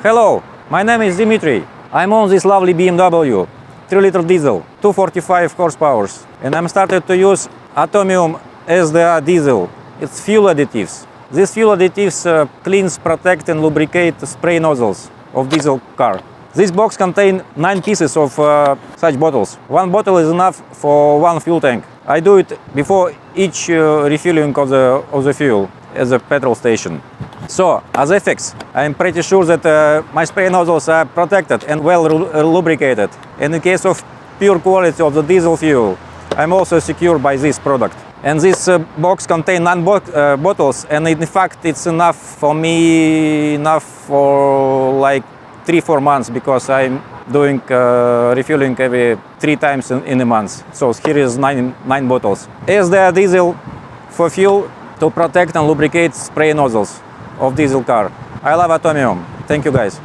Hello, my name is Dimitri. I'm on this lovely BMW, 3-liter diesel, 245 horsepower, and I'm started to use Atomium SDA diesel. It's fuel additives. These fuel additives cleans, protect and lubricate spray nozzles of diesel car. This box contains 9 pieces of such bottles. One bottle is enough for one fuel tank. I do it before each refilling of the fuel at the petrol station. So, as effects, I'm pretty sure that my spray nozzles are protected and well lubricated. And in case of pure quality of the diesel fuel, I'm also secure by this product. And this box contains 9 bottles, and in fact it's enough for like 3-4 months, because I'm doing refueling every 3 times in a month. So here is 9 bottles. SDA diesel for fuel to protect and lubricate spray nozzles of diesel car. I love Atomium. Thank you guys.